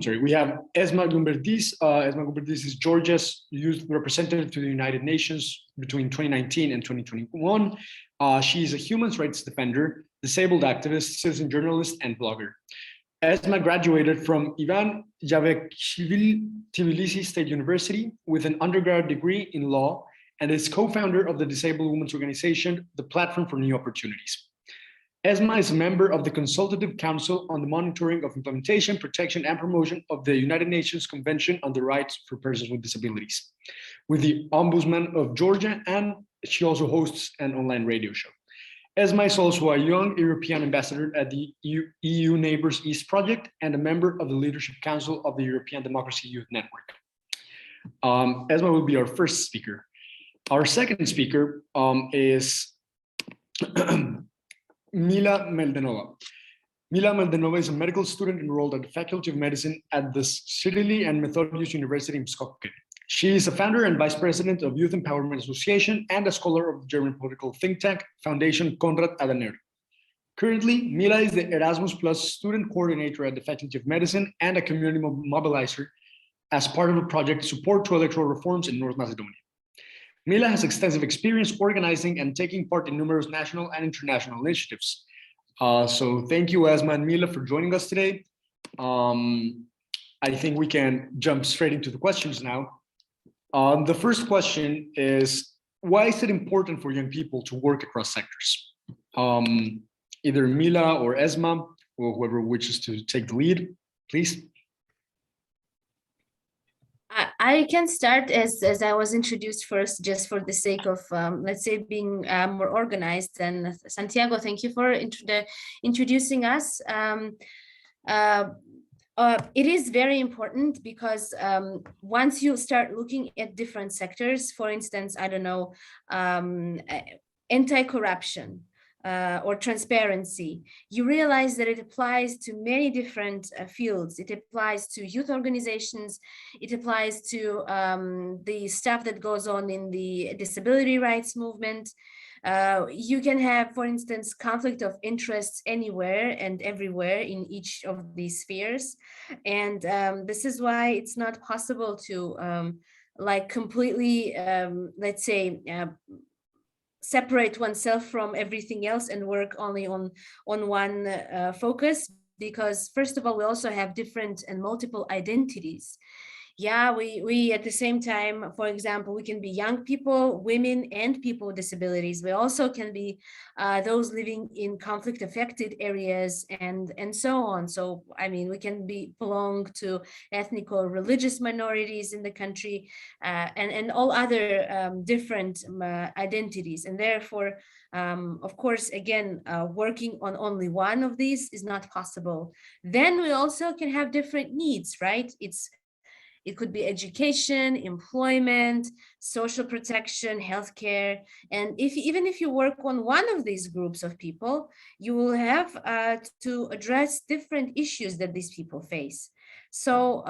sorry, we have Esma Gumbertis. Esma Gumbertis is Georgia's youth representative to the United Nations between 2019 and 2021. She is a human rights defender, disabled activist, citizen journalist, and blogger. Esma graduated from Ivan Javekshvili Tbilisi State University with an undergrad degree in law and is co-founder of the disabled women's organization, the Platform for New Opportunities. Esma is a member of the Consultative Council on the Monitoring of Implementation, Protection, and Promotion of the United Nations Convention on the Rights for Persons with Disabilities, with the Ombudsman of Georgia, and she also hosts an online radio show. Esma is also a young European ambassador at the EU Neighbors East Project and a member of the Leadership Council of the European Democracy Youth Network. Esma will be our first speaker. Our second speaker is Mila Meldenova. Mila Meldenova is a medical student enrolled at the Faculty of Medicine at the Cyrili and Methodius University in Skopje. She is a founder and vice president of Youth Empowerment Association and a scholar of the German political think tank Foundation Konrad Adenauer. Currently, Mila is the Erasmus Plus student coordinator at the Faculty of Medicine and a community mobilizer as part of a project Support to Electoral Reforms in North Macedonia. Mila has extensive experience organizing and taking part in numerous national and international initiatives. So thank you, Esma and Mila, for joining us today. I think we can jump straight into the questions now. The first question is, why is it important for young people to work across sectors? Either Mila or Esma, or whoever wishes to take the lead, please. I can start as I was introduced first, just for the sake of, let's say, being more organized. And Santiago, thank you for introducing us. It is very important because once you start looking at different sectors, for instance, I don't know, anti-corruption or transparency, you realize that it applies to many different fields. It applies to youth organizations. It applies to the stuff that goes on in the disability rights movement. You can have, for instance, conflict of interests anywhere and everywhere in each of these spheres. And this is why it's not possible to like completely, let's say, separate oneself from everything else and work only on one focus, because first of all, we also have different and multiple identities. Yeah, we at the same time, for example, we can be young people, women, and people with disabilities. We also can be those living in conflict affected areas and so on. So, I mean, we can belong to ethnic or religious minorities in the country and all other different identities. And therefore, of course, again, working on only one of these is not possible. Then we also can have different needs, right? It could be education, employment, social protection, healthcare. And even if you work on one of these groups of people, you will have to address different issues that these people face. So,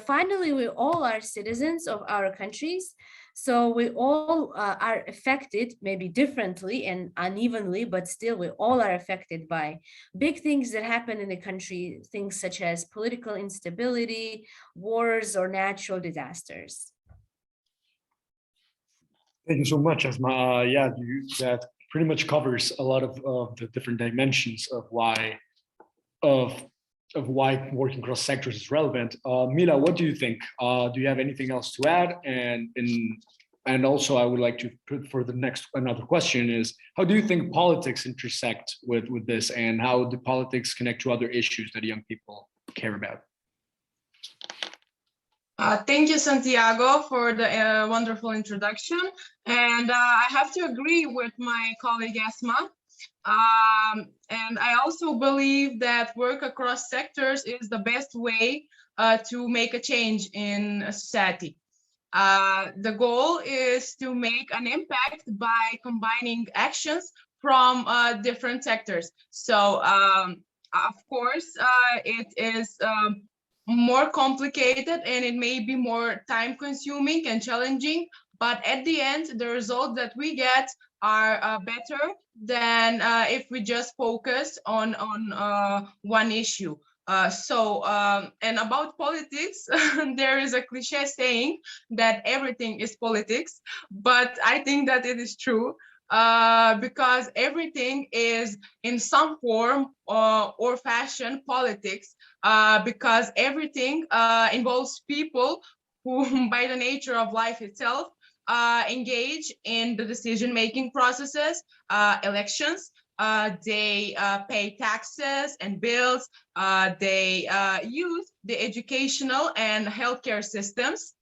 finally, we all are citizens of our countries. So we all are affected, maybe differently and unevenly, but still we all are affected by big things that happen in the country, things such as political instability, wars, or natural disasters. Thank you so much, Esma. Yeah, that pretty much covers a lot of the different dimensions of why working across sectors is relevant. Mila, what do you think? Do you have anything else to add? And also, I would like to put for the next another question is, how do you think politics intersect with this, and how do politics connect to other issues that young people care about? Thank you, Santiago, for the wonderful introduction. And I have to agree with my colleague Esma. And I also believe that work across sectors is the best way to make a change in a society. The goal is to make an impact by combining actions from different sectors. So, of course, it is more complicated and it may be more time consuming and challenging, but at the end, the results that we get are better than if we just focus on one issue. And about politics, there is a cliche saying that everything is politics, but I think that it is true, because everything is in some form or fashion politics, because everything involves people who, by the nature of life itself, engage in the decision-making processes, elections. They pay taxes and bills. They use the educational and healthcare systems.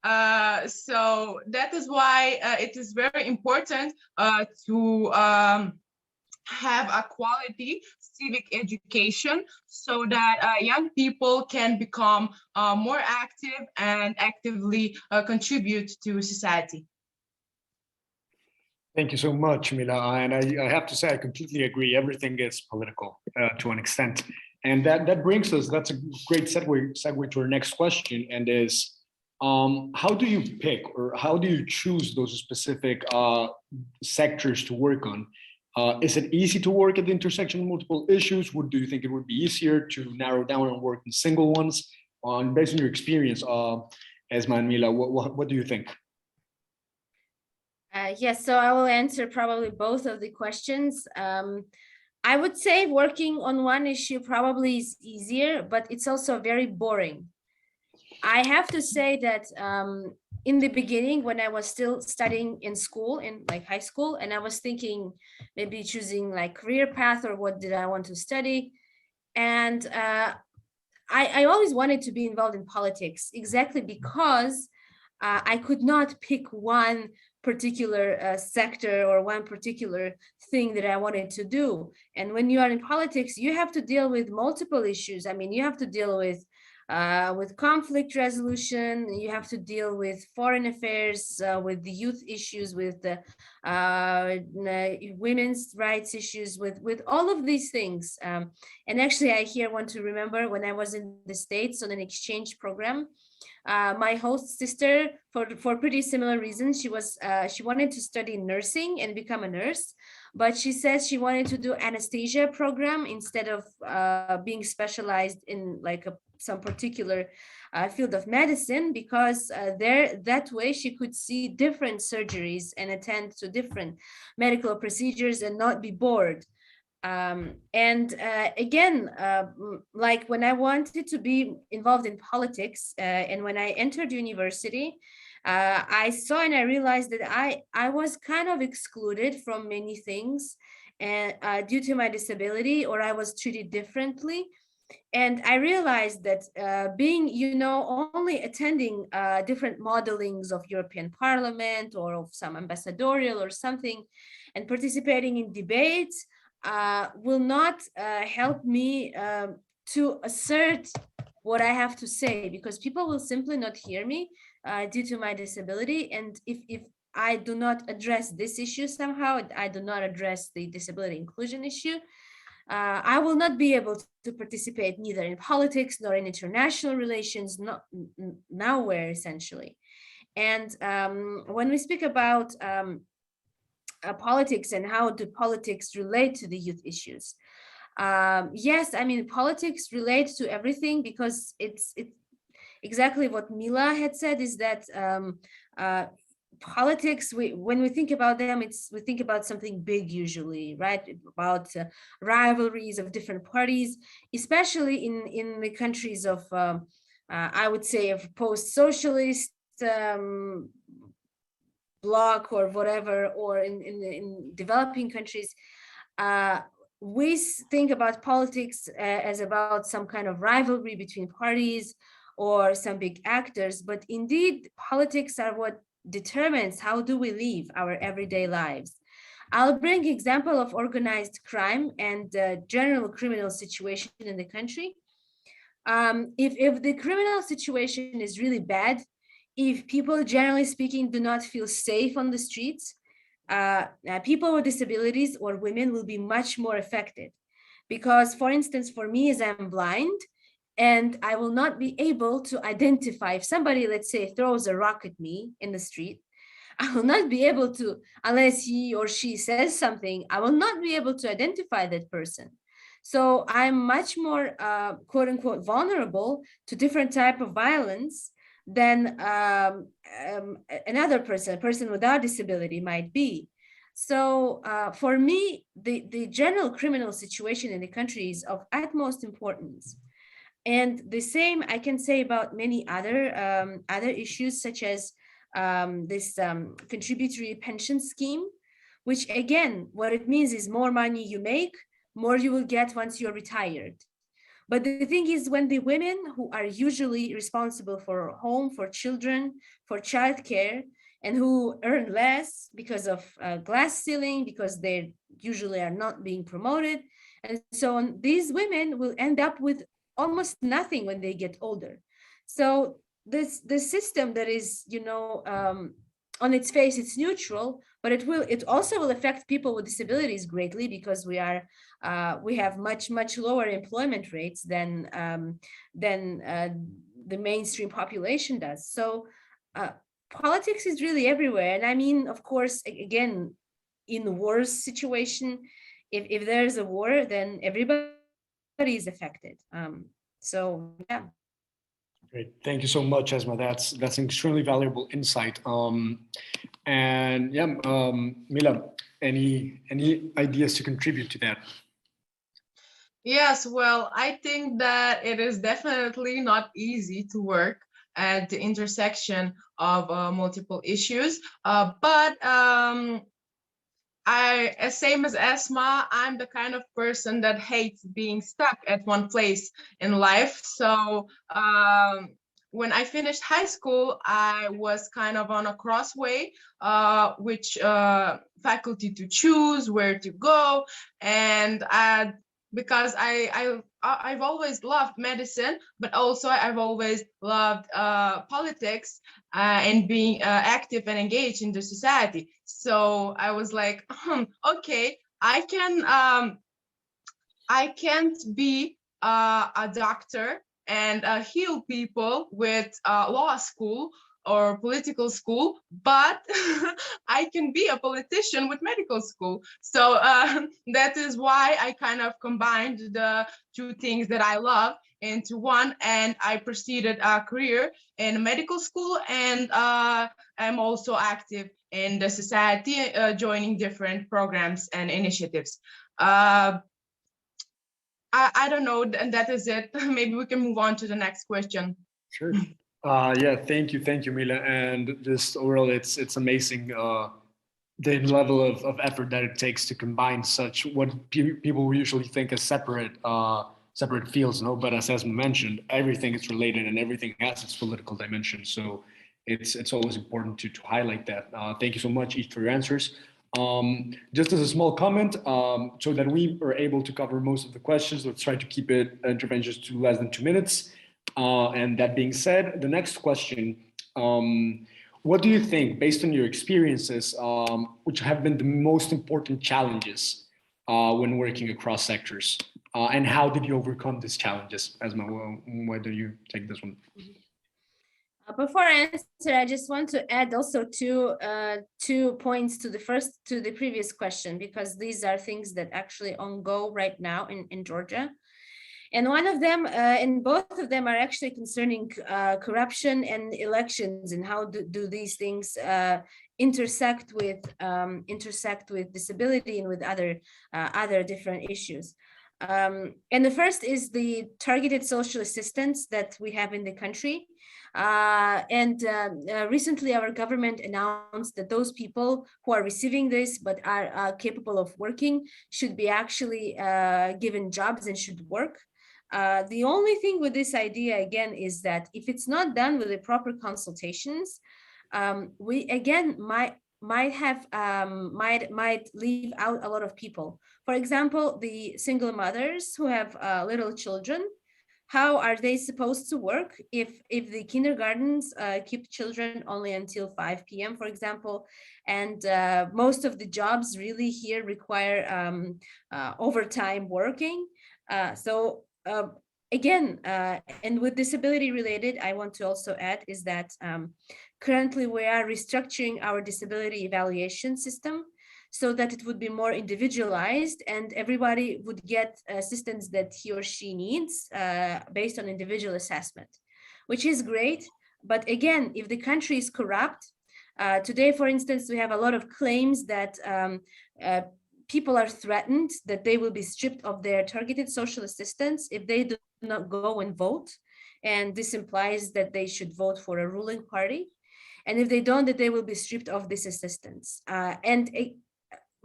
So that is why it is very important to have a quality civic education, so that young people can become more active and actively contribute to society. Thank you so much, Mila. And I have to say, I completely agree. Everything is political to an extent. And that brings us, that's a great segue to our next question, and is, how do you pick or how do you choose those specific sectors to work on? Is it easy to work at the intersection of multiple issues? Do you think it would be easier to narrow down and work in single ones? Based on your experience, Esma and Mila, what do you think? Yes, so I will answer probably both of the questions. I would say working on one issue probably is easier, but it's also very boring. I have to say that in the beginning, when I was still studying in school, in like high school, and I was thinking maybe choosing like career path or what did I want to study. And I always wanted to be involved in politics, exactly because I could not pick one particular sector or one particular thing that I wanted to do. And when you are in politics, you have to deal with multiple issues. I mean, you have to deal with conflict resolution, you have to deal with foreign affairs, with the youth issues, with the women's rights issues, with all of these things. And actually, I here want to remember when I was in the States on an exchange program, my host sister, for pretty similar reasons, she wanted to study nursing and become a nurse, but she says she wanted to do anesthesia program instead of being specialized in like some particular field of medicine, because that way she could see different surgeries and attend to different medical procedures and not be bored. Again, like when I wanted to be involved in politics and when I entered university, I saw and I realized that I was kind of excluded from many things and due to my disability, or I was treated differently. And I realized that being, only attending different modelings of European Parliament or of some ambassadorial or something and participating in debates will not help me to assert what I have to say, because people will simply not hear me due to my disability. And if I do not address this issue somehow, I do not address the disability inclusion issue, I will not be able to participate neither in politics nor in international relations, nowhere essentially. And when we speak about politics and how do politics relate to the youth issues, yes, I mean, politics relates to everything, because it's exactly what Mila had said, is that politics, when we think about them, we think about something big usually, right? About rivalries of different parties, especially in the countries of I would say of post-socialist bloc or whatever, or in developing countries. We think about politics as about some kind of rivalry between parties or some big actors, but indeed politics are what determines how do we live our everyday lives. I'll bring example of organized crime and general criminal situation in the country. If the criminal situation is really bad, if people generally speaking do not feel safe on the streets, people with disabilities or women will be much more affected. Because, for instance, for me, as I'm blind, and I will not be able to identify if somebody, let's say, throws a rock at me in the street, I will not be able to, unless he or she says something, I will not be able to identify that person. So I'm much more quote unquote vulnerable to different type of violence than another person, a person without disability might be. So for me, the general criminal situation in the country is of utmost importance. And the same I can say about many other issues, such as this contributory pension scheme, which again, what it means is more money you make, more you will get once you're retired. But the thing is, when the women who are usually responsible for home, for children, for childcare, and who earn less because of glass ceiling, because they usually are not being promoted, and so on, these women will end up with almost nothing when they get older. So this system that is, on its face, it's neutral, but it also will affect people with disabilities greatly, because we have much lower employment rates than the mainstream population does. So politics is really everywhere. And I mean, of course, again, in the worst situation, if there's a war, then everybody is affected. So yeah. Great. Thank you so much, Esma. That's an extremely valuable insight. And yeah, Mila, any ideas to contribute to that? Yes, well, I think that it is definitely not easy to work at the intersection of multiple issues, but same as Esma, I'm the kind of person that hates being stuck at one place in life. So when I finished high school, I was kind of on a crossway, which faculty to choose, where to go, and because I've always loved medicine, but also I've always loved politics and being active and engaged in the society. So I was like, okay, I can't be a doctor and heal people with law school or political school, but I can be a politician with medical school. So that is why I kind of combined the two things that I love into one, and I proceeded a career in medical school, and I'm also active in the society, joining different programs and initiatives. I don't know, and that is it. Maybe we can move on to the next question. Sure. Yeah, thank you, Mila. And just overall, it's amazing the level of effort that it takes to combine such what people usually think as separate fields, no? But as Esma mentioned, everything is related and everything has its political dimension. So it's always important to highlight that. Thank you so much each for your answers. Just as a small comment, so that we are able to cover most of the questions, let's try to keep it interventions to less than 2 minutes. And that being said, the next question, what do you think, based on your experiences, which have been the most important challenges when working across sectors? And how did you overcome these challenges? Esma, why don't you take this one? Before I answer, I just want to add also two points to the previous question, because these are things that actually ongo right now in Georgia. And one of them, and both of them are actually concerning corruption and elections, and how do these things intersect with disability and with other different issues. And the first is the targeted social assistance that we have in the country. Recently our government announced that those people who are receiving this but are capable of working should be actually given jobs and should work. The only thing with this idea, again, is that if it's not done with the proper consultations, we again might leave out a lot of people. For example, the single mothers who have little children. How are they supposed to work if the kindergartens keep children only until 5 p.m., for example, and most of the jobs really here require overtime working. Again, and with disability related, I want to also add is that currently we are restructuring our disability evaluation system. so that it would be more individualized and everybody would get assistance that he or she needs based on individual assessment, which is great. But again, if the country is corrupt, today, for instance, we have a lot of claims that people are threatened that they will be stripped of their targeted social assistance if they do not go and vote. And this implies that they should vote for a ruling party. And if they don't, that they will be stripped of this assistance.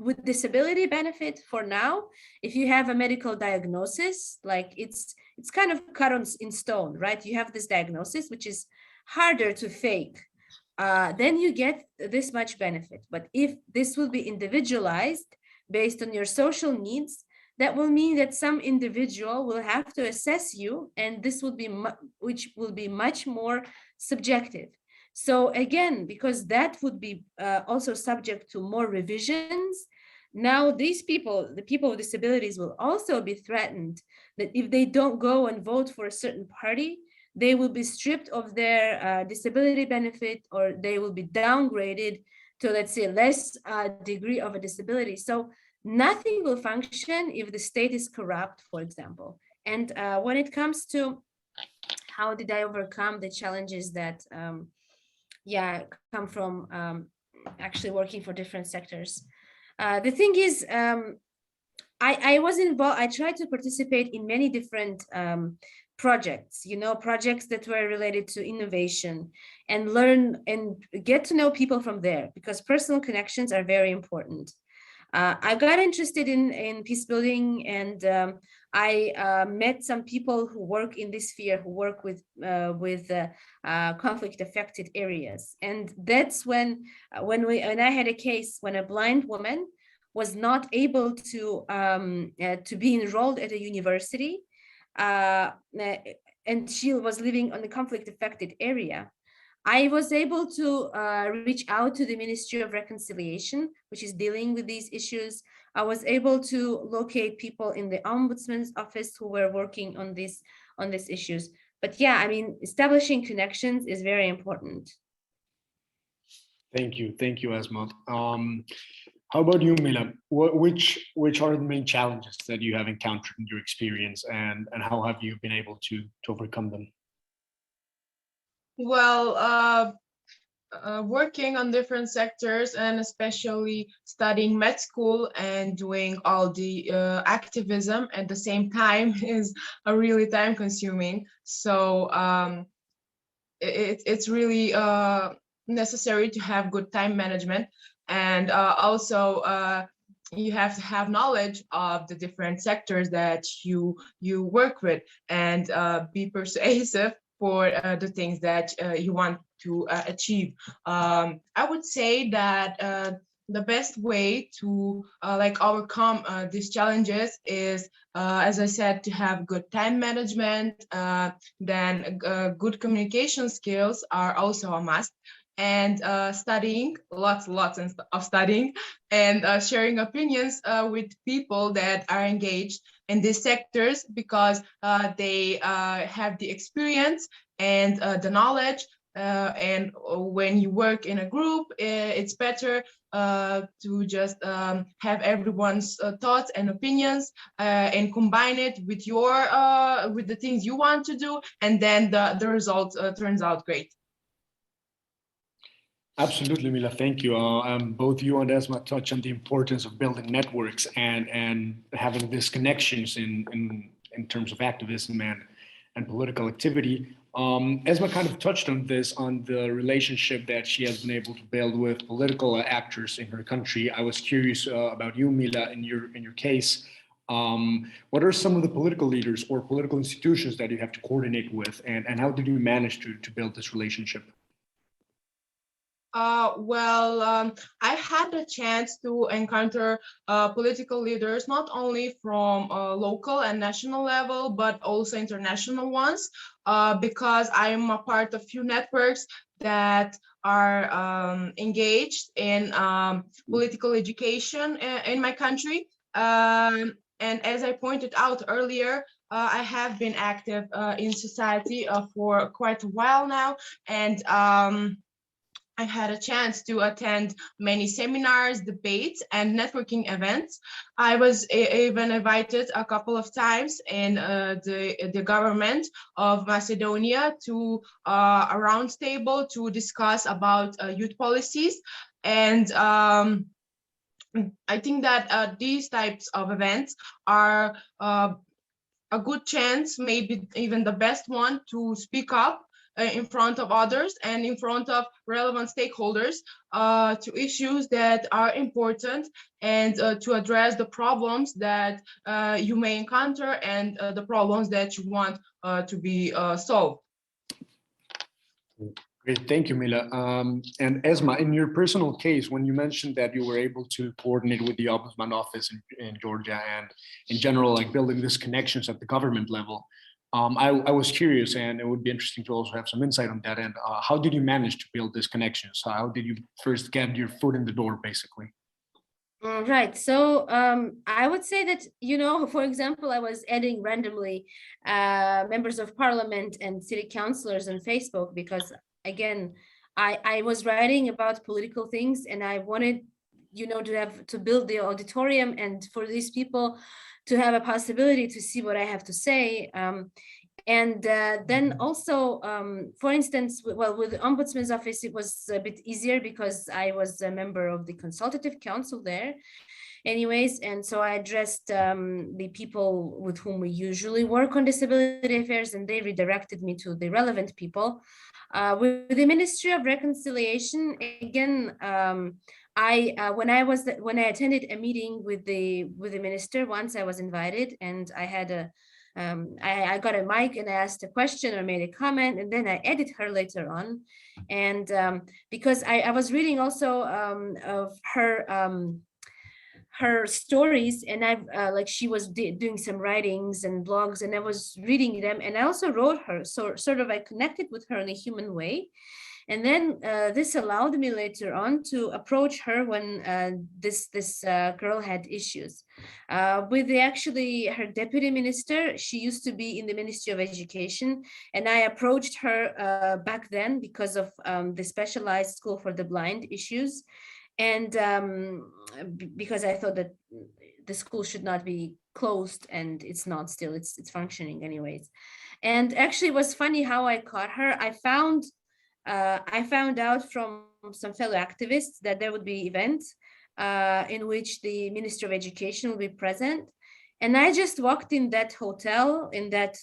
With disability benefit for now, if you have a medical diagnosis, like it's kind of cut in stone, right? You have this diagnosis, which is harder to fake. Then you get this much benefit. But if this will be individualized based on your social needs, that will mean that some individual will have to assess you, and this will be which will be much more subjective. So again, because that would be also subject to more revisions, now these people, the people with disabilities, will also be threatened that if they don't go and vote for a certain party, they will be stripped of their disability benefit, or they will be downgraded to, let's say, less degree of a disability. So nothing will function if the state is corrupt, for example. And when it comes to how did I overcome the challenges that come from actually working for different sectors. The thing is, I was involved, I tried to participate in many different projects, projects that were related to innovation, and learn and get to know people from there, because personal connections are very important. I got interested in peace building, and I met some people who work in this sphere, who work with conflict affected areas. And that's when I had a case when a blind woman was not able to be enrolled at a university, and she was living on the conflict affected area. I was able to reach out to the Ministry of Reconciliation, which is dealing with these issues. I was able to locate people in the Ombudsman's office who were working on these issues. But yeah, I mean, establishing connections is very important. Thank you, Esma. How about you, Mila? Which are the main challenges that you have encountered in your experience, and how have you been able to overcome them? Well, working on different sectors, and especially studying med school and doing all the activism at the same time is really time consuming. So it's really necessary to have good time management, and also you have to have knowledge of the different sectors that you work with, and be persuasive for the things that you want to achieve. I would say that the best way to overcome these challenges is, as I said, to have good time management. Then good communication skills are also a must. And studying, lots of studying, and sharing opinions with people that are engaged in these sectors, because they have the experience and the knowledge. And when you work in a group, it's better to just have everyone's thoughts and opinions, and combine it with with the things you want to do, and then the result turns out great. Absolutely, Mila. Thank you. Both you and Esma touch on the importance of building networks and having these connections in terms of activism and political activity. Esma kind of touched on this, on the relationship that she has been able to build with political actors in her country. I was curious about you, Mila, in your case. What are some of the political leaders or political institutions that you have to coordinate with, and how did you manage to build this relationship? I had the chance to encounter political leaders, not only from local and national level, but also international ones, because I am a part of few networks that are engaged in political education in my country. And as I pointed out earlier, I have been active in society for quite a while now, and I had a chance to attend many seminars, debates, and networking events. I was even invited a couple of times in the government of Macedonia to a roundtable to discuss about youth policies. And I think that these types of events are a good chance, maybe even the best one, to speak up in front of others and in front of relevant stakeholders to issues that are important, and to address the problems that you may encounter, and the problems that you want to be solved. Great, thank you, Mila. And Esma, in your personal case, when you mentioned that you were able to coordinate with the Ombudsman office in Georgia and in general, like building these connections at the government level, I was curious, and it would be interesting to also have some insight on that. And how did you manage to build these connections? How did you first get your foot in the door, basically? Right. So I would say that, you know, for example, I was adding randomly members of parliament and city councilors on Facebook because, again, I was writing about political things and I wanted, you know, to build the auditorium and for these people to have a possibility to see what I have to say. And then also, for instance, well, with the Ombudsman's office, it was a bit easier because I was a member of the Consultative Council there anyways. And so I addressed the people with whom we usually work on disability affairs, and they redirected me to the relevant people. With the Ministry of Reconciliation, again, when I attended a meeting with the minister once, I was invited, and I had I got a mic and I asked a question or made a comment, and then I edited her later on. And because I was reading also of her stories, and like she was doing some writings and blogs, and I was reading them, and I also wrote her, so sort of I connected with her in a human way. And then this allowed me later on to approach her when this girl had issues with actually her deputy minister. She used to be in the Ministry of Education, and I approached her back then because of the specialized school for the blind issues, and because I thought that the school should not be closed, and it's not still, it's functioning anyways. And actually, it was funny how I caught her. I found out from some fellow activists that there would be events in which the Minister of Education will be present. And I just walked in that hotel in that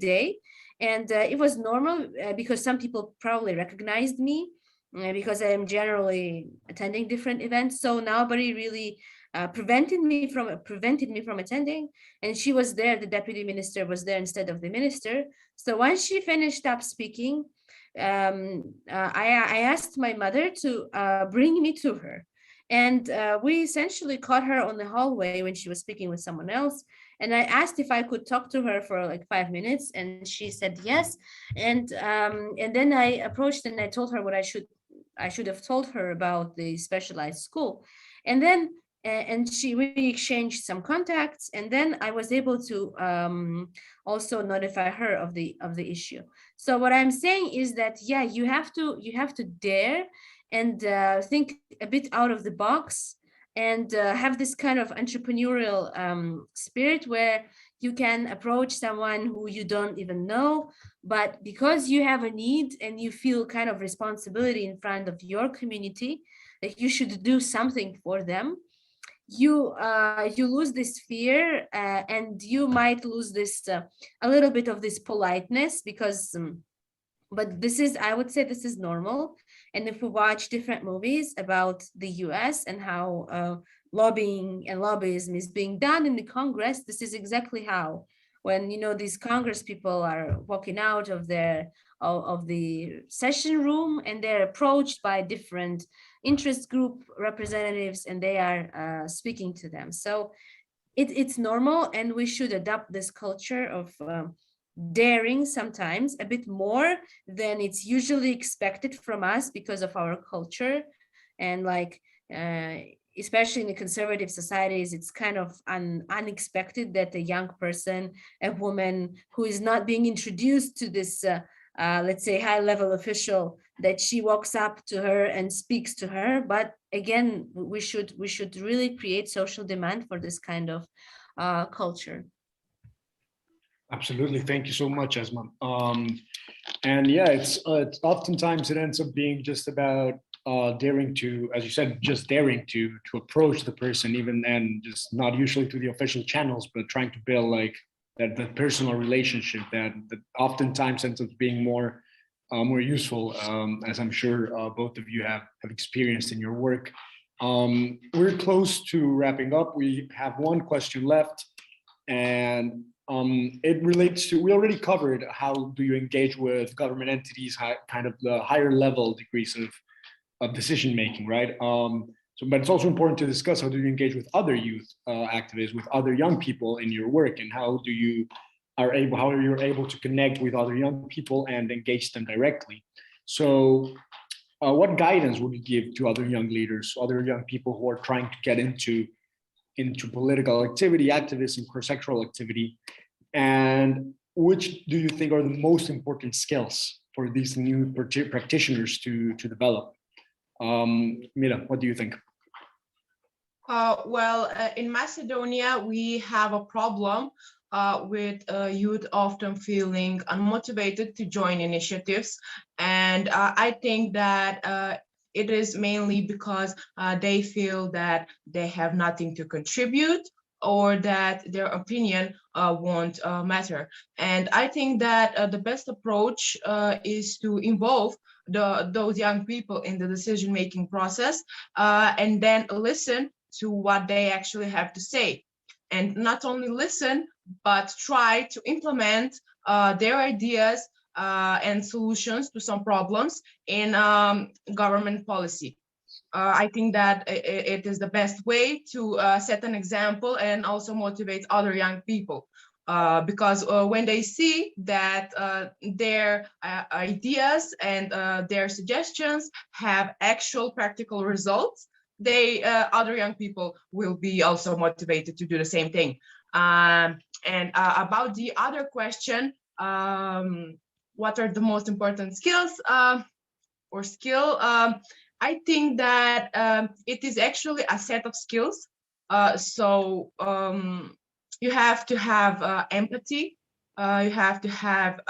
day. And it was normal because some people probably recognized me because I am generally attending different events. So nobody really prevented me from attending. And she was there, the deputy minister was there instead of the minister. So once she finished up speaking, I asked my mother to bring me to her. And we essentially caught her on the hallway when she was speaking with someone else. And I asked if I could talk to her for like 5 minutes, and she said yes. And then I approached and I told her what I should have told her about the specialized school. And then we exchanged some contacts, and then I was able to also notify her of the issue. So what I'm saying is that, yeah, you have to dare and think a bit out of the box, and have this kind of entrepreneurial spirit where you can approach someone who you don't even know, but because you have a need and you feel kind of responsibility in front of your community that you should do something for them, you lose this fear, and you might lose this a little bit of this politeness, because but this is, I would say, this is normal. And if we watch different movies about the US and how lobbying and lobbyism is being done in the Congress, this is exactly how, when, you know, these Congress people are walking out of the session room, and they're approached by different interest group representatives, and they are speaking to them. So it's normal, and we should adopt this culture of daring sometimes a bit more than it's usually expected from us because of our culture. And like especially in the conservative societies, it's kind of unexpected that a young person, a woman who is not being introduced to this let's say, high-level official, that she walks up to her and speaks to her. But again, we should really create social demand for this kind of culture. Absolutely. Thank you so much, Esma. And yeah, it's oftentimes it ends up being just about daring to, as you said, just daring to approach the person, even, and just not usually through the official channels, but trying to build like that personal relationship that oftentimes ends up being more useful, as I'm sure both of you have experienced in your work. We're close to wrapping up. We have one question left, and it relates to, we already covered how do you engage with government entities, kind of the higher level degrees of decision making, right? So, but it's also important to discuss how do you engage with other youth activists, with other young people in your work, and how are you able to connect with other young people and engage them directly. So what guidance would you give to other young leaders, other young people who are trying to get into political activity, activism, cross-sectoral activity, and which do you think are the most important skills for these new practitioners to develop? Mira, what do you think? In Macedonia, we have a problem with youth often feeling unmotivated to join initiatives. And I think that it is mainly because they feel that they have nothing to contribute, or that their opinion won't matter. And I think that the best approach is to involve those young people in the decision-making process, and then listen to what they actually have to say. And not only listen, but try to implement their ideas and solutions to some problems in government policy. I think that it is the best way to set an example and also motivate other young people. Because when they see that their ideas and their suggestions have actual practical results, other young people will be also motivated to do the same thing. And about the other question, what are the most important skills or skill? I think that it is actually a set of skills. You have to have empathy. You have to have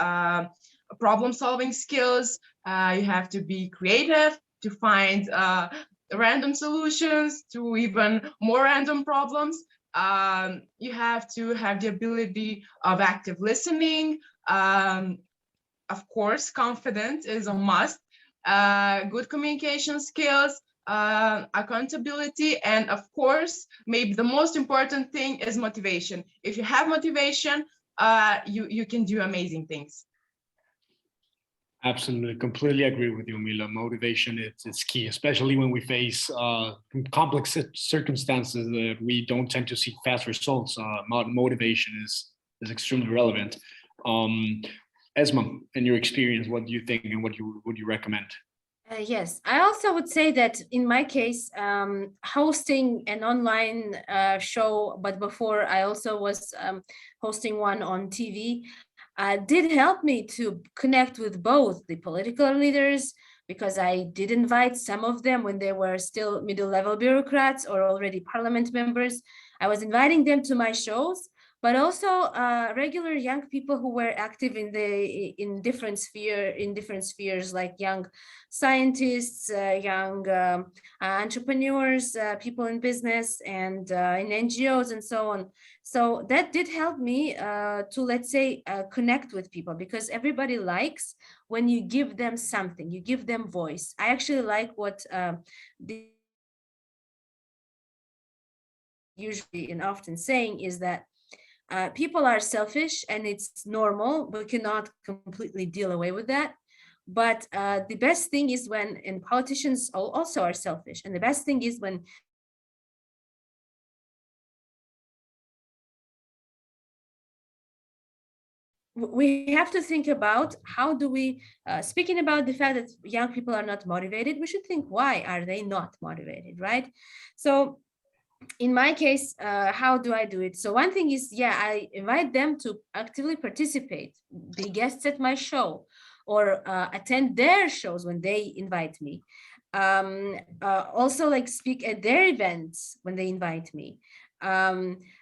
problem-solving skills. You have to be creative to find random solutions to even more random problems. You have to have the ability of active listening. Of course, confidence is a must. Good communication skills, accountability, and of course, maybe the most important thing is motivation. If you have motivation, you can do amazing things. Absolutely, completely agree with you, Mila. Motivation it's key, especially when we face complex circumstances that we don't tend to see fast results. Motivation is extremely relevant. Esma, in your experience, what do you think and what would you recommend? Yes, I also would say that in my case, hosting an online show, but before I also was hosting one on TV, did help me to connect with both the political leaders, because I did invite some of them when they were still middle-level bureaucrats or already parliament members. I was inviting them to my shows, but also regular young people who were active in different spheres, like young scientists, young entrepreneurs, people in business and in NGOs and so on. So that did help me to, let's say, connect with people, because everybody likes when you give them something, you give them voice. I actually like what usually and often saying is that people are selfish, and it's normal. We cannot completely deal away with that. But the best thing is when, and politicians also are selfish, and the best thing is when we have to think about how do we, speaking about the fact that young people are not motivated, we should think, why are they not motivated, right? So in my case, how do I do it? So one thing is, I invite them to actively participate, be guests at my show, or attend their shows when they invite me. Also like speak at their events when they invite me.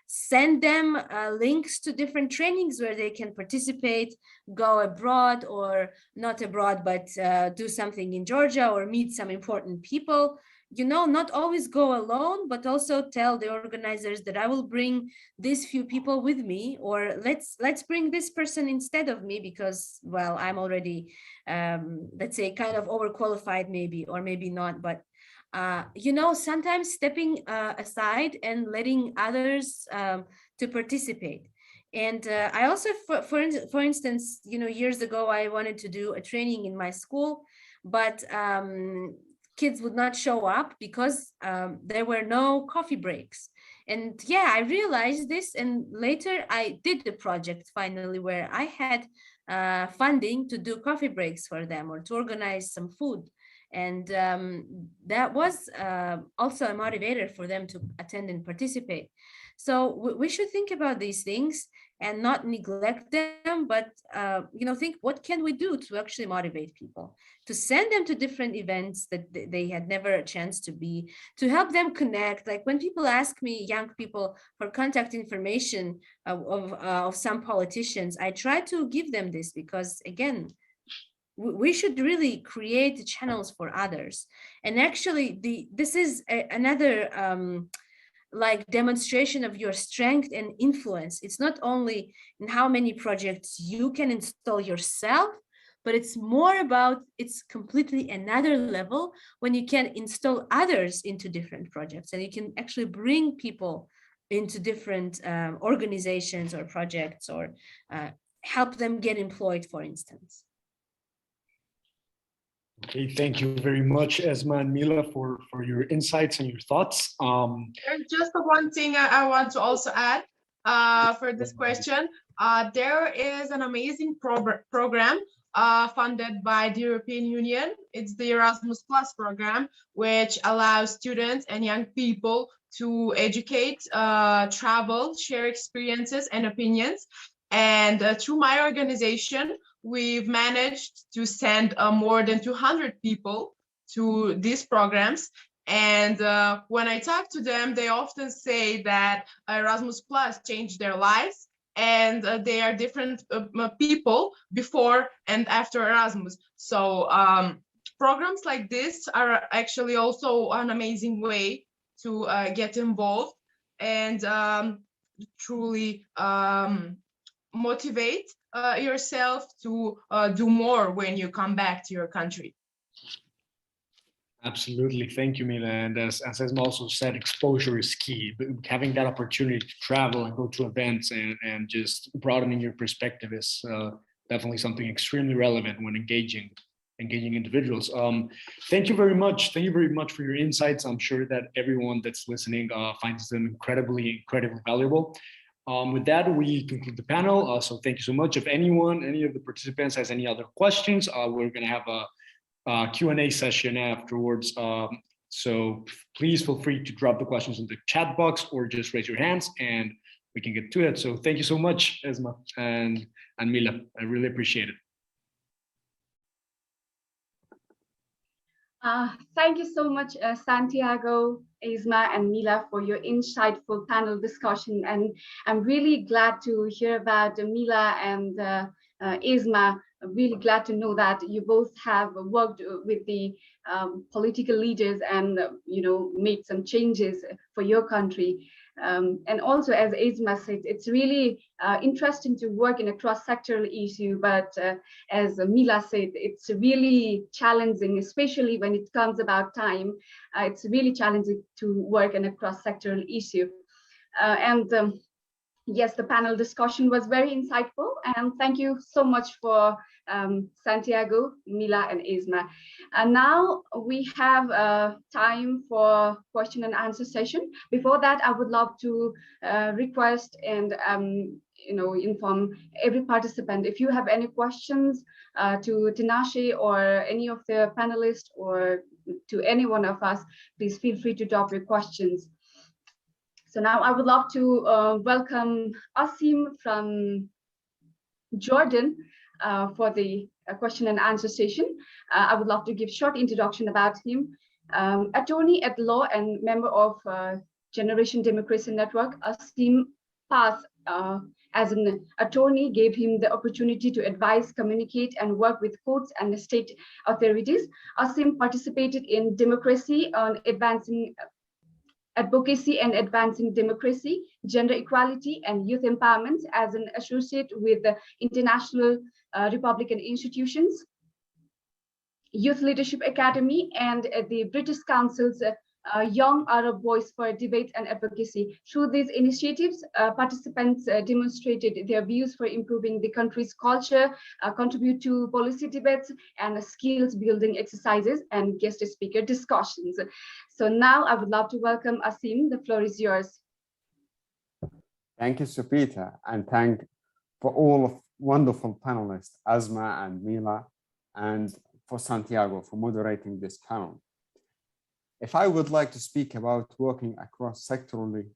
Send them links to different trainings where they can participate, go abroad or not abroad, but do something in Georgia or meet some important people. You know, not always go alone, but also tell the organizers that I will bring these few people with me, or let's bring this person instead of me because, well, I'm already, let's say, kind of overqualified maybe, or maybe not, but you know, sometimes stepping aside and letting others to participate. And I also, for instance, you know, years ago, I wanted to do a training in my school, but kids would not show up because there were no coffee breaks. And yeah, I realized this, and later I did the project finally where I had funding to do coffee breaks for them or to organize some food. And that was also a motivator for them to attend and participate. So we should think about these things and not neglect them, but you know, think what can we do to actually motivate people, to send them to different events that they had never a chance to be, to help them connect. Like when people ask me, young people, for contact information of some politicians, I try to give them this because, again, we should really create channels for others. And actually this is another like demonstration of your strength and influence. It's not only in how many projects you can install yourself, but it's more about, it's completely another level when you can install others into different projects and you can actually bring people into different organizations or projects, or help them get employed, for instance. Okay, thank you very much, Esma and Mila, for your insights and your thoughts. There's just one thing I want to also add for this question. There is an amazing program funded by the European Union. It's the Erasmus Plus program, which allows students and young people to educate, travel, share experiences and opinions. And through my organization, we've managed to send more than 200 people to these programs. And when I talk to them, they often say that Erasmus Plus changed their lives, and they are different people before and after Erasmus. So programs like this are actually also an amazing way to get involved and truly motivate yourself to do more when you come back to your country. Absolutely, thank you, Mila. And as Esma also said, exposure is key. Having that opportunity to travel and go to events and just broadening your perspective is definitely something extremely relevant when engaging individuals. Thank you very much. Thank you very much for your insights. I'm sure that everyone that's listening finds them incredibly valuable. With that, we conclude the panel. So thank you so much. If any of the participants has any other questions, we're going to have a Q&A session afterwards. So please feel free to drop the questions in the chat box or just raise your hands and we can get to it. So thank you so much, Esma and Mila. I really appreciate it. Thank you so much, Santiago, Esma, and Mila, for your insightful panel discussion. And I'm really glad to hear about Mila and Esma. I'm really glad to know that you both have worked with the political leaders and made some changes for your country. And also, as Esma said, it's really interesting to work in a cross-sectoral issue, but as Mila said, it's really challenging, especially when it comes about time. It's really challenging to work in a cross-sectoral issue. Yes, the panel discussion was very insightful, and thank you so much for Santiago, Mila, and Esma. And now we have time for question and answer session. Before that, I would love to request and inform every participant, if you have any questions to Tinashe or any of the panelists or to any one of us, please feel free to drop your questions. So now I would love to welcome Asim from Jordan for the question and answer session. I would love to give short introduction about him. Attorney at law and member of Generation Democracy Network, Asim path as an attorney gave him the opportunity to advise, communicate, and work with courts and state authorities. Asim participated in democracy on advancing advocacy and advancing democracy, gender equality, and youth empowerment as an associate with the International Republican Institutions, Youth Leadership Academy, and the British Council's Young Arab Voice for Debate and Advocacy. Through these initiatives, participants demonstrated their views for improving the country's culture, contribute to policy debates and skills building exercises and guest speaker discussions. So now I would love to welcome Asim. The floor is yours. Thank you, Supita, and thank for all of wonderful panelists, Asma and Mila, and for Santiago for moderating this panel. If I would like to speak about working across sectorally,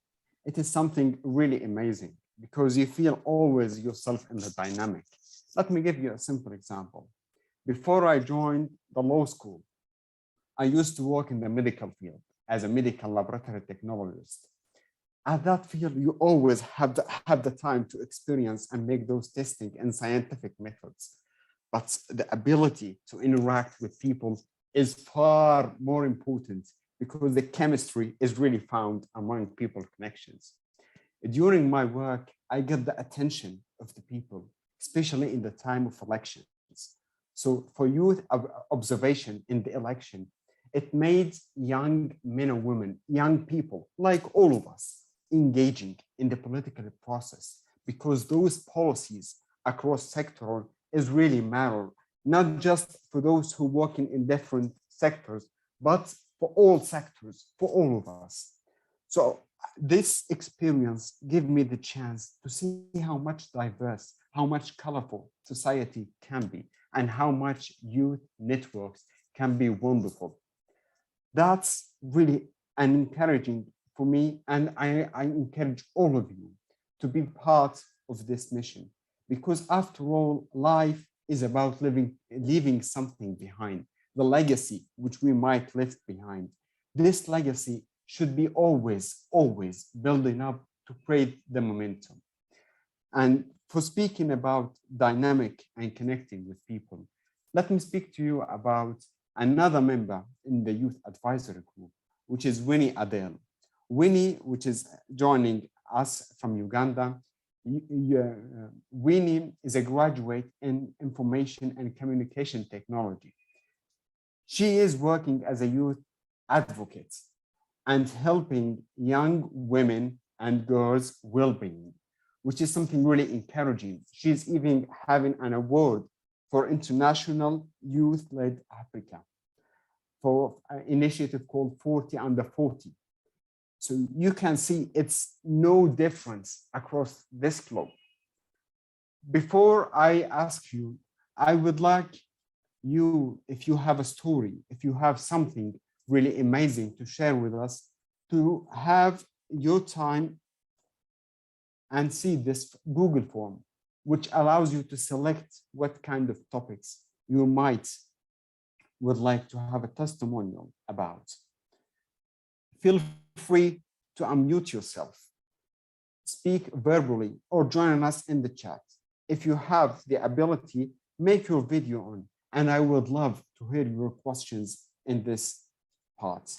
it is something really amazing because you feel always yourself in the dynamic. Let me give you a simple example. Before I joined the law school, I used to work in the medical field as a medical laboratory technologist. At that field, you always have the time to experience and make those testing and scientific methods. But the ability to interact with people is far more important because the chemistry is really found among people connections. During my work, I get the attention of the people, especially in the time of elections. So for youth observation in the election, it made young men and women, young people, like all of us, engaging in the political process because those policies across sectoral is really matter, not just for those who work in different sectors, but for all sectors, for all of us. So this experience gave me the chance to see how much diverse, how much colorful society can be, and how much youth networks can be wonderful. That's really an encouraging for me, and I encourage all of you to be part of this mission, because after all, life is about leaving something behind, the legacy which we might leave behind. This legacy should be always building up to create the momentum. And for speaking about dynamic and connecting with people, let me speak to you about another member in the Youth Advisory Group, which is Winnie Adele. Winnie, which is joining us from Uganda. Winnie is a graduate in information and communication technology. She is working as a youth advocate and helping young women and girls' well-being, which is something really encouraging. She's even having an award for International Youth-Led Africa for an initiative called 40 Under 40. So you can see it's no difference across this globe. Before I ask you, I would like you, if you have a story, if you have something really amazing to share with us, to have your time and see this Google form, which allows you to select what kind of topics you would like to have a testimonial about. Feel free to unmute yourself, speak verbally, or join us in the chat. If you have the ability, make your video on, and I would love to hear your questions in this part.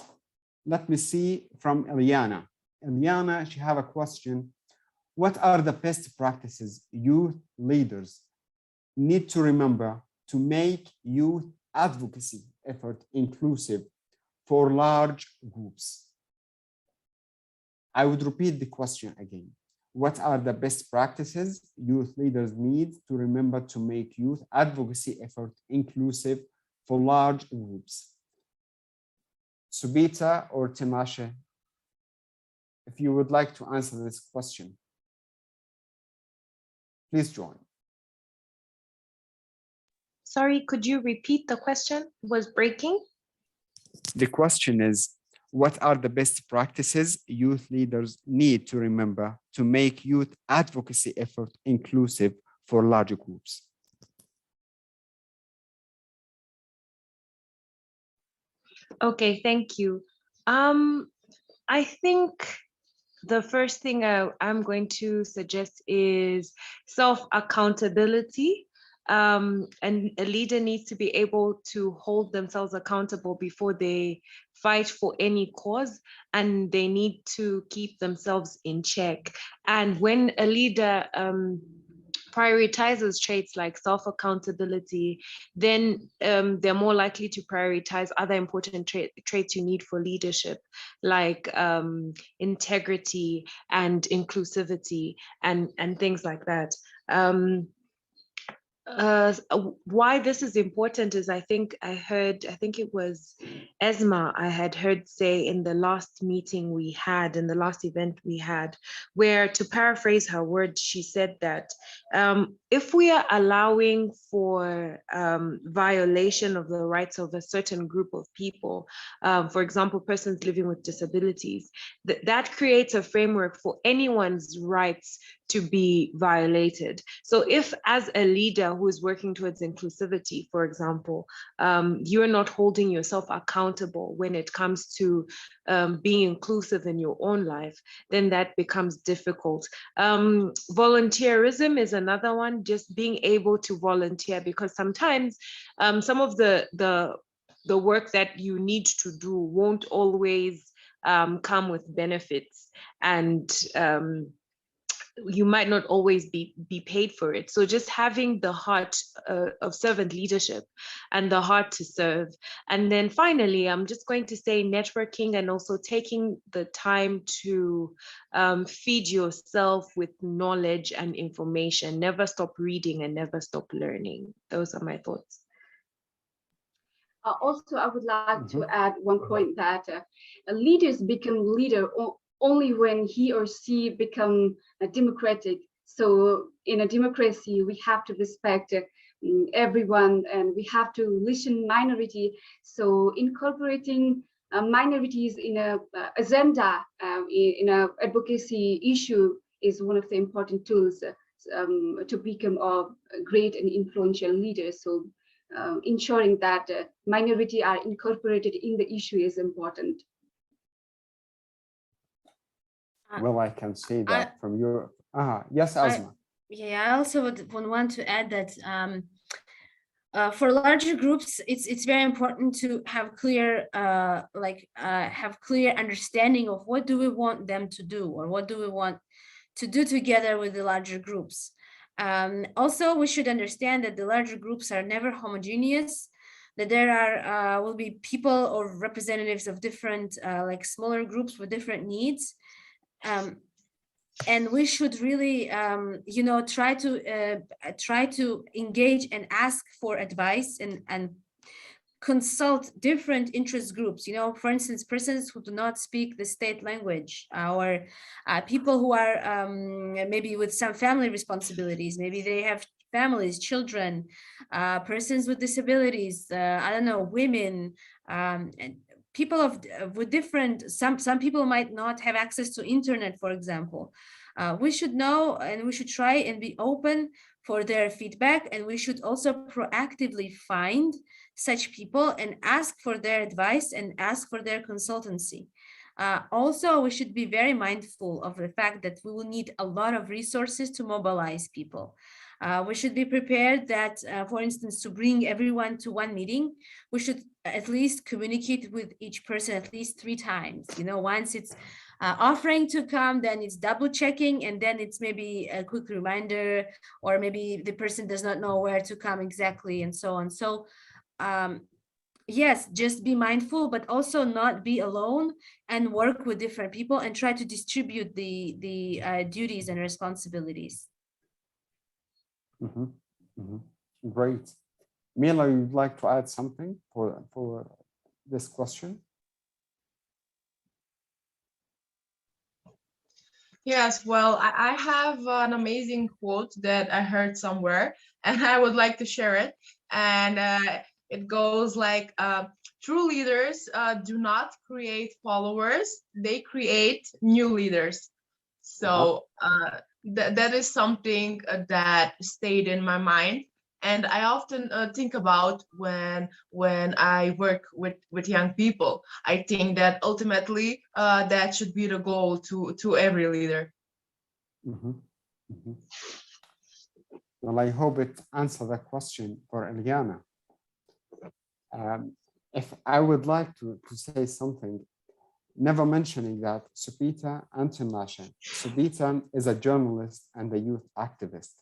Let me see from Eliana. Eliana, she have a question. What are the best practices youth leaders need to remember to make youth advocacy effort inclusive for large groups? I would repeat the question again. What are the best practices youth leaders need to remember to make youth advocacy effort inclusive for large groups? Subita or Timashe, if you would like to answer this question, please join. Sorry, could you repeat the question? It was breaking. The question is, what are the best practices youth leaders need to remember to make youth advocacy effort inclusive for larger groups? Okay, thank you. I think the first thing I'm going to suggest is self-accountability. And a leader needs to be able to hold themselves accountable before they fight for any cause, and they need to keep themselves in check. And when a leader prioritizes traits like self-accountability, then they're more likely to prioritize other important traits you need for leadership, like integrity and inclusivity and things like that. Why this is important is I think it was Esma I had heard say in the last meeting we had, in the last event we had, where, to paraphrase her words, she said that if we are allowing for violation of the rights of a certain group of people, for example, persons living with disabilities, that creates a framework for anyone's rights to be violated. So if, as a leader who is working towards inclusivity, for example, you're not holding yourself accountable when it comes to being inclusive in your own life, then that becomes difficult. Volunteerism is another one, just being able to volunteer, because sometimes some of the work that you need to do won't always come with benefits, and you might not always be paid for it. So just having the heart of servant leadership and the heart to serve. And then finally, I'm just going to say networking, and also taking the time to feed yourself with knowledge and information. Never stop reading and never stop learning. Those are my thoughts. Also, I would like to add one point that leaders become leader only when he or she become democratic. So in a democracy, we have to respect everyone, and we have to listen minority. So incorporating minorities in a agenda, in a advocacy issue, is one of the important tools to become a great and influential leader. So ensuring that minority are incorporated in the issue is important. Well, I can say that from your, yes, Asma. I also would want to add that for larger groups, it's very important to have clear, have clear understanding of what do we want them to do, or what do we want to do together with the larger groups. Also, we should understand that the larger groups are never homogeneous, that there are will be people or representatives of different like smaller groups with different needs. And we should really, you know, try to engage and ask for advice and consult different interest groups. You know, for instance, persons who do not speak the state language, or people who are maybe with some family responsibilities. Maybe they have families, children, persons with disabilities. I don't know, women, and people with different, some people might not have access to internet, for example. We should know, and we should try and be open for their feedback, and we should also proactively find such people and ask for their advice and ask for their consultancy. Also, we should be very mindful of the fact that we will need a lot of resources to mobilize people. We should be prepared that, for instance, to bring everyone to one meeting, we should at least communicate with each person at least 3 times. You know, once it's offering to come, then it's double checking, and then it's maybe a quick reminder, or maybe the person does not know where to come exactly, and so on. So yes, just be mindful, but also not be alone, and work with different people and try to distribute the duties and responsibilities. Great. Mila, you'd like to add something for this question? Yes, well, I have an amazing quote that I heard somewhere, and I would like to share it. And it goes like, true leaders do not create followers, they create new leaders. So that is something that stayed in my mind. And I often think about when I work with young people. I think that ultimately that should be the goal to every leader. Well, I hope it answered the question for Eliana. If I would like to say something, never mentioning that Supita and Tinashe. Supita is a journalist and a youth activist.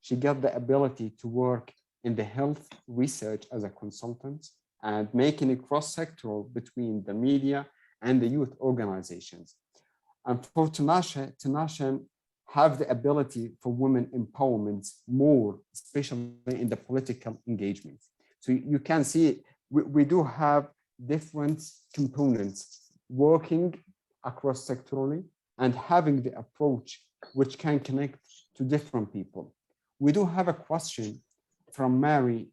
She got the ability to work in the health research as a consultant and making it cross-sectoral between the media and the youth organizations. And for Tinashe have the ability for women empowerment more, especially in the political engagement. So you can see we do have different components working across sectorally and having the approach which can connect to different people. We do have a question from Mary.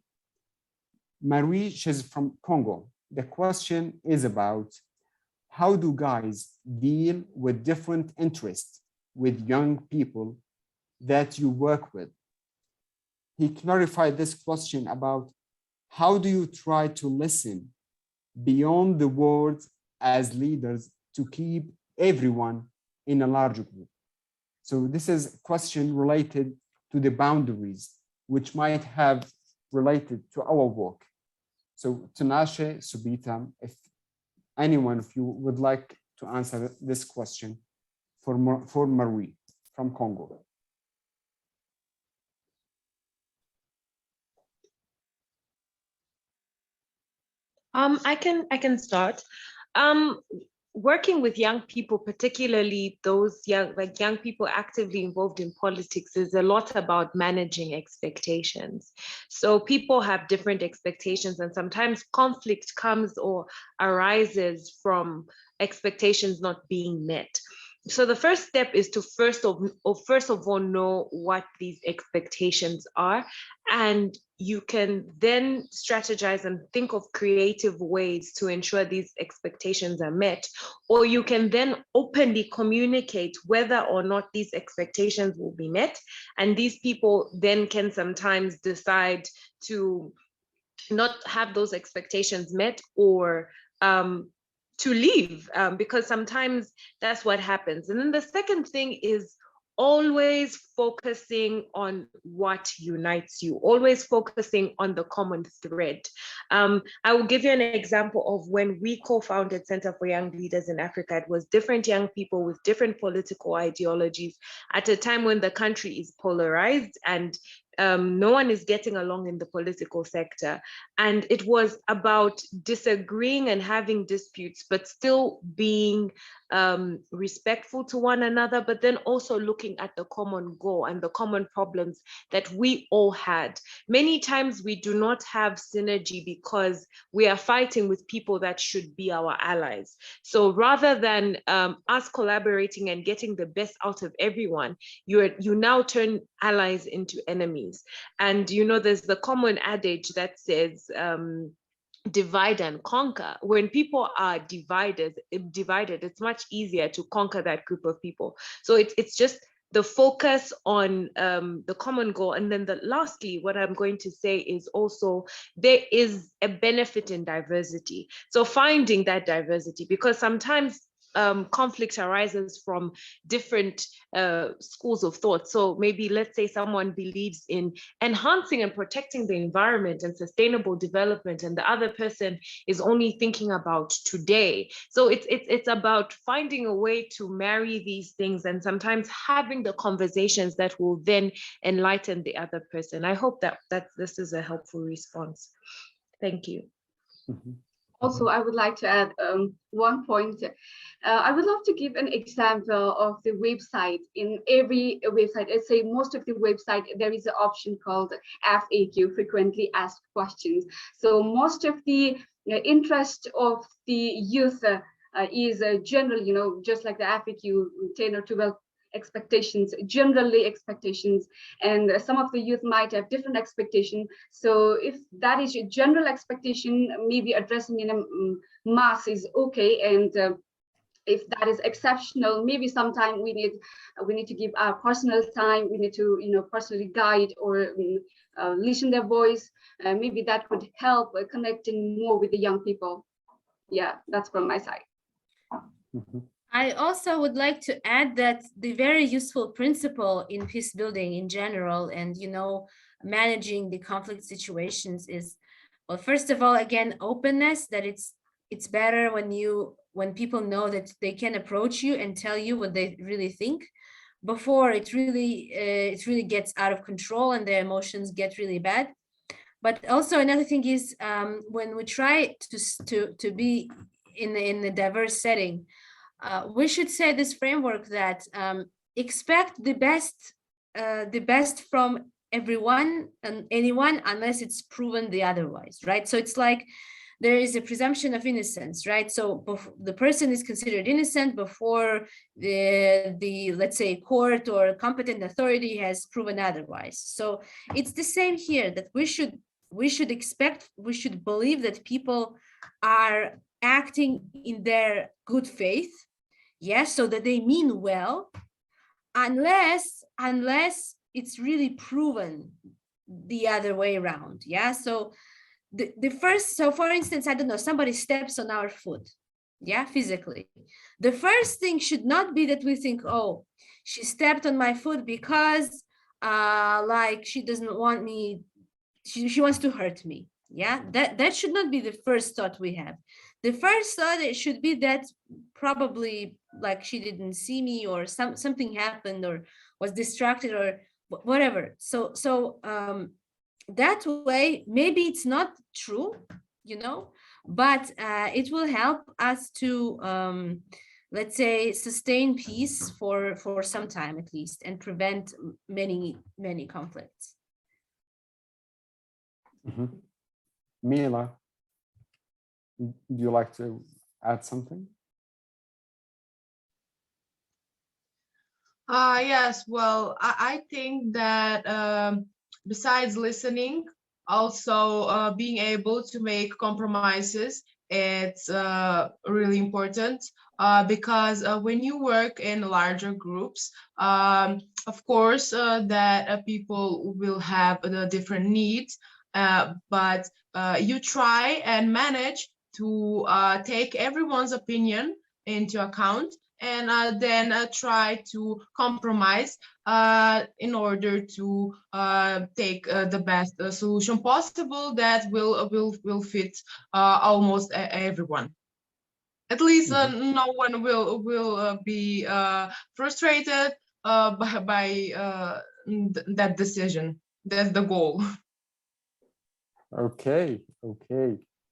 Marie, she's from Congo. The question is about how do guys deal with different interests with young people that you work with? He clarified this question about how do you try to listen beyond the words as leaders to keep everyone in a larger group? So this is a question related to the boundaries, which might have related to our work. So Tinashe, Supita, if anyone of you would like to answer this question for Marie from Congo. I can start. Working with young people, particularly those young people actively involved in politics, is a lot about managing expectations. So people have different expectations, and sometimes conflict comes or arises from expectations not being met. So the first step is to first of all know what these expectations are, and you can then strategize and think of creative ways to ensure these expectations are met, or you can then openly communicate whether or not these expectations will be met, and these people then can sometimes decide to not have those expectations met or to leave, because sometimes that's what happens. And then the second thing is always focusing on what unites you, always focusing on the common thread. I will give you an example of when we co-founded Center for Young Leaders in Africa. It was different young people with different political ideologies at a time when the country is polarized and no one is getting along in the political sector. And it was about disagreeing and having disputes, but still being respectful to one another, but then also looking at the common goal and the common problems that we all had. Many times we do not have synergy because we are fighting with people that should be our allies. So rather than us collaborating and getting the best out of everyone, you now turn allies into enemies. And there's the common adage that says, divide and conquer. When people are divided, it's much easier to conquer that group of people. So it's just the focus on the common goal. And then lastly, what I'm going to say is also there is a benefit in diversity. So finding that diversity, because sometimes conflict arises from different schools of thought. So maybe let's say someone believes in enhancing and protecting the environment and sustainable development, and the other person is only thinking about today. So it's about finding a way to marry these things and sometimes having the conversations that will then enlighten the other person. I hope that this is a helpful response. Thank you. Mm-hmm. Also, I would like to add one point. I would love to give an example of the website. In every website, let's say most of the website, there is an option called FAQ, frequently asked questions. So most of the interest of the youth is general, just like the FAQ, 10 or 12 generally expectations, and some of the youth might have different expectations. So if that is a general expectation, maybe addressing in a mass is okay, and if that is exceptional, maybe sometime we need to give our personal time. We need to, personally guide or listen their voice. Maybe that would help connecting more with the young people. Yeah, that's from my side. I also would like to add that the very useful principle in peace building in general and, managing the conflict situations is, well, first of all, again, openness, that it's better when people know that they can approach you and tell you what they really think before it really gets out of control and their emotions get really bad. But also another thing is when we try to be in a diverse setting, we should say this framework that expect the best from everyone and anyone unless it's proven the otherwise, right? So it's like there is a presumption of innocence, right? So the person is considered innocent before the let's say court or competent authority has proven otherwise. So it's the same here, that we should believe that people are acting in their good faith, yes, so that they mean well, unless it's really proven the other way around. Yeah, so so for instance, I don't know, somebody steps on our foot, yeah, physically. The first thing should not be that we think, oh, she stepped on my foot because like she doesn't want me, she wants to hurt me. Yeah, that should not be the first thought we have. The first thought, it should be that probably like she didn't see me, or something happened, or was distracted, or whatever. So that way, maybe it's not true, but it will help us to let's say sustain peace for some time at least, and prevent many conflicts. Mila, would you like to add something? Yes, well, I think that besides listening, also being able to make compromises, it's really important because when you work in larger groups, of course, that people will have the different needs, but you try and manage to take everyone's opinion into account, and then try to compromise in order to take the best solution possible that will fit almost everyone. At least no one will be frustrated by that decision. That's the goal. Okay.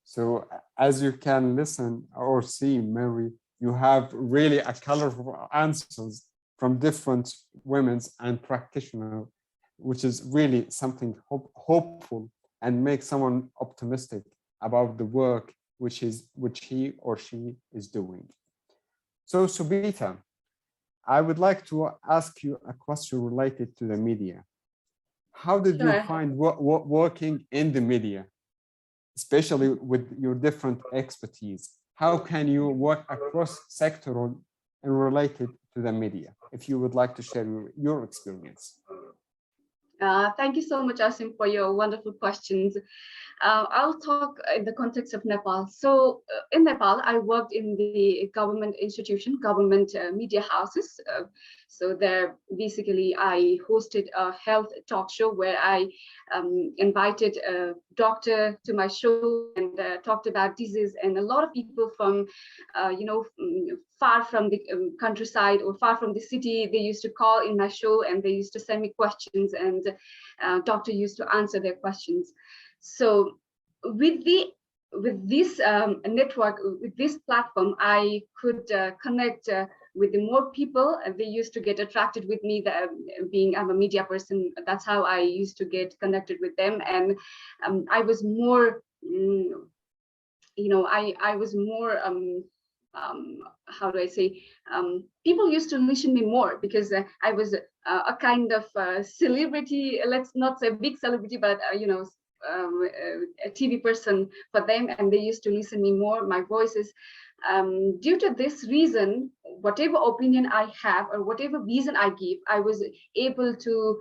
So as you can listen or see, Mary, you have really a colorful answers from different women and practitioners, which is really something hopeful and makes someone optimistic about the work which he or she is doing. So Subita, I would like to ask you a question related to the media. How did you find working in the media, especially with your different expertise? How can you work across sectoral and related to the media? If you would like to share your experience. Thank you so much, Asim, for your wonderful questions. I'll talk in the context of Nepal. So in Nepal, I worked in the government institution, government media houses. So there, basically, I hosted a health talk show where I invited a doctor to my show and talked about disease. And a lot of people from, far from the countryside or far from the city, they used to call in my show and they used to send me questions, and doctor used to answer their questions. So with this network, with this platform, I could connect with the more people. They used to get attracted with me, I'm a media person. That's how I used to get connected with them. And I was more, I was more, how do I say, people used to listen me more because I was a kind of celebrity, let's not say big celebrity, but a TV person for them, and they used to listen me more. My voice is Due to this reason, whatever opinion I have or whatever reason I give, I was able to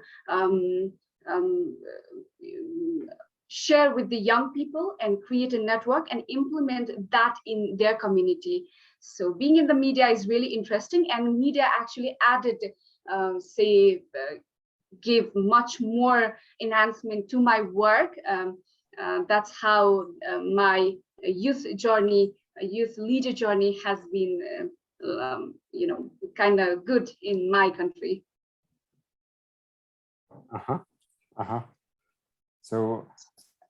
share with the young people and create a network and implement that in their community. So being in the media is really interesting, and media actually added, give much more enhancement to my work. That's how my youth leader journey has been, kind of good in my country. So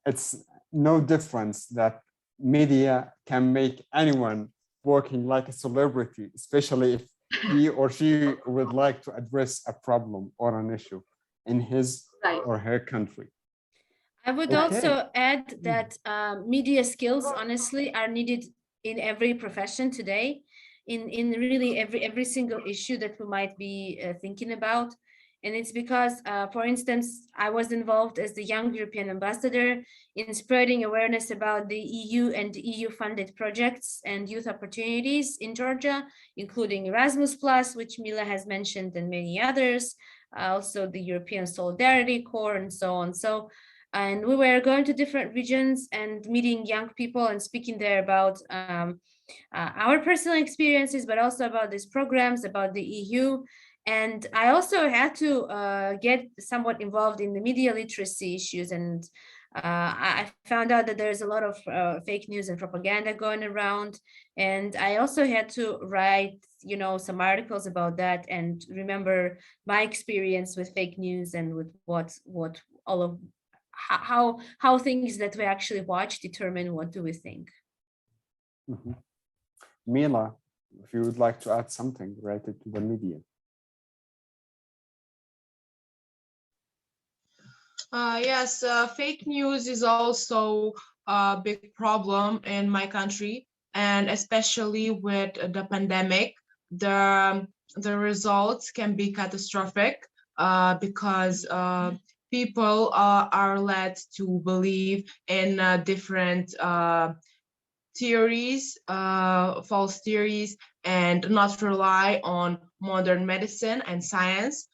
it's no difference that media can make anyone working like a celebrity, especially if he or she would like to address a problem or an issue in his or her country. I would also add that media skills, honestly, are needed in every profession today, in really every single issue that we might be thinking about. And it's because, for instance, I was involved as the Young European Ambassador in spreading awareness about the EU and EU-funded projects and youth opportunities in Georgia, including Erasmus+, which Mila has mentioned, and many others, also the European Solidarity Corps and so on. And we were going to different regions and meeting young people and speaking there about our personal experiences, but also about these programs, about the EU. And I also had to get somewhat involved in the media literacy issues. And I found out that there's a lot of fake news and propaganda going around. And I also had to write, some articles about that and remember my experience with fake news and with what all of how things that we actually watch determine what do we think. Mila, if you would like to add something related to the media. Yes, fake news is also a big problem in my country, and especially with the pandemic, the results can be catastrophic because people are led to believe in different theories, false theories, and not rely on modern medicine and science.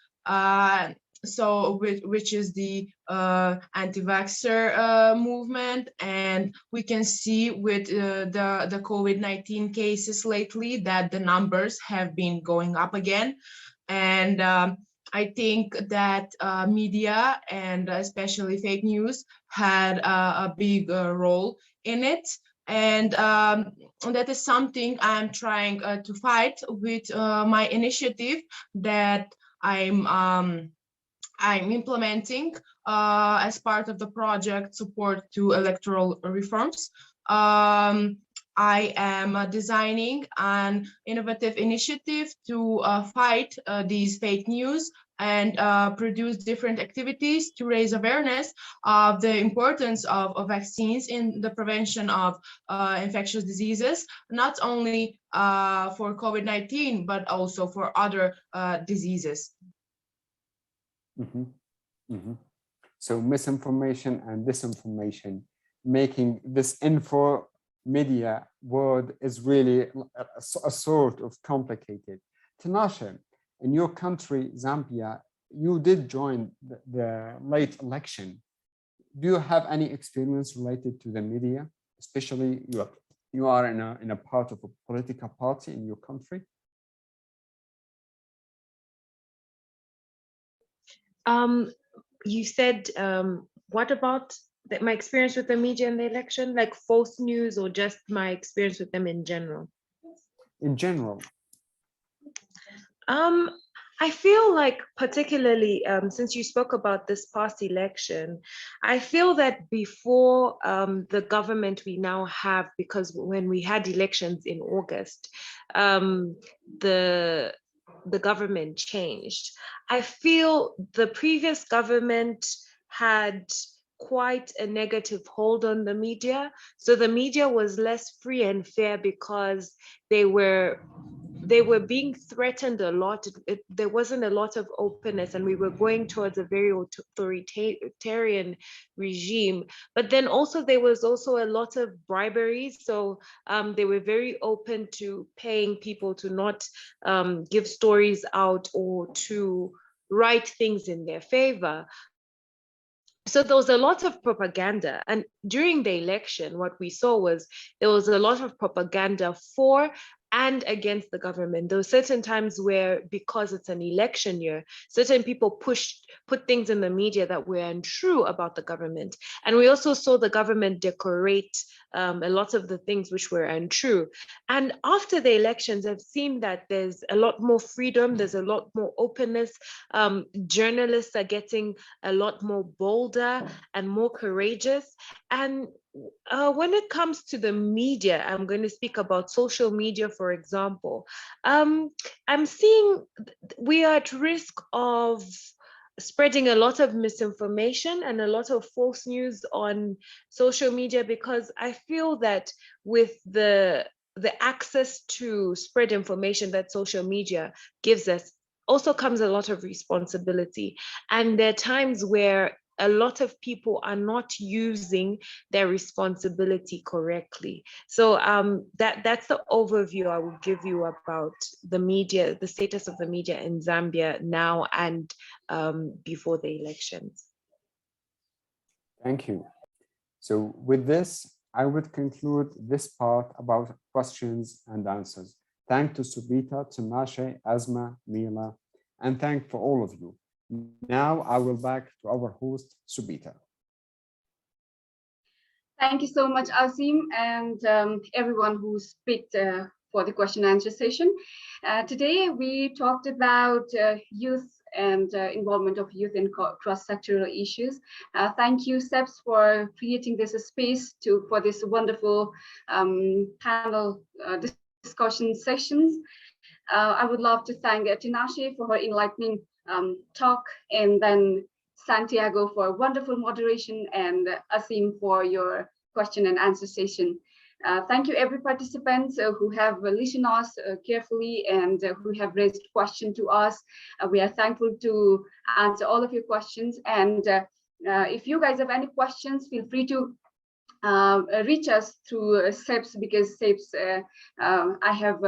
Which is the anti-vaxxer movement, and we can see with the COVID-19 cases lately that the numbers have been going up again. And I think that media and especially fake news had a big role in it. And that is something I'm trying to fight with my initiative that I'm implementing as part of the project support to electoral reforms. I am designing an innovative initiative to fight these fake news and produce different activities to raise awareness of the importance of vaccines in the prevention of infectious diseases, not only for COVID-19, but also for other diseases. So misinformation and disinformation, making this info media world is really a sort of complicated. Tinashe, in your country, Zambia, you did join the late election. Do you have any experience related to the media, especially you are in a part of a political party in your country? You said, what about my experience with the media in the election, like false news, or just my experience with them in general? In general. I feel like particularly since you spoke about this past election, I feel that before the government we now have, because when we had elections in August, the government changed. I feel the previous government had quite a negative hold on the media. So the media was less free and fair because they were they were being threatened a lot. There wasn't a lot of openness, and we were going towards a very authoritarian regime. But then also there was also a lot of bribery. So they were very open to paying people to not give stories out or to write things in their favor. So there was a lot of propaganda. And during the election, what we saw was there was a lot of propaganda for and against the government. There were certain times where, because it's an election year, certain people put things in the media that were untrue about the government. And we also saw the government decorate a lot of the things which were untrue. And after the elections, I've seen that there's a lot more freedom, there's a lot more openness. Journalists are getting a lot more bolder and more courageous. And when it comes to the media, I'm going to speak about social media, for example. I'm seeing we are at risk of spreading a lot of misinformation and a lot of false news on social media, because I feel that with the access to spread information that social media gives us also comes a lot of responsibility. And there are times where a lot of people are not using their responsibility correctly. So that's the overview I will give you about the media, the status of the media in Zambia now and before the elections. Thank you. So with this, I would conclude this part about questions and answers. Thank to Subita, Tinashe, Asma, Mila, and thank for all of you. Now I will back to our host, Subita. Thank you so much, Azim, and everyone who speaks for the question and answer session. Today, we talked about youth and involvement of youth in cross-sectoral issues. Thank you, CEPPS, for creating this space for this wonderful panel discussion sessions. I would love to thank Tinashe for her enlightening talk, and then Santiago for wonderful moderation, and Asim for your question and answer session. Thank you, every participant who have listened us carefully and who have raised questions to us. We are thankful to answer all of your questions. And if you guys have any questions, feel free to reach us through CEPPS, because CEPPS, I have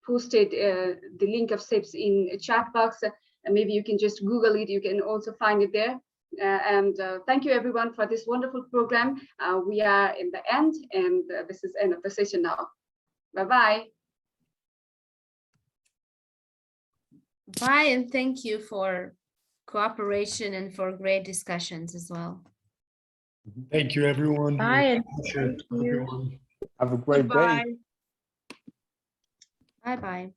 posted the link of CEPPS in a chat box. Maybe you can just Google it. You can also find it there. And thank you, everyone, for this wonderful program. We are in the end, and this is the end of the session now. Bye-bye. Bye, and thank you for cooperation and for great discussions as well. Thank you, everyone. Bye, and thank you. Have a great day. Bye-bye.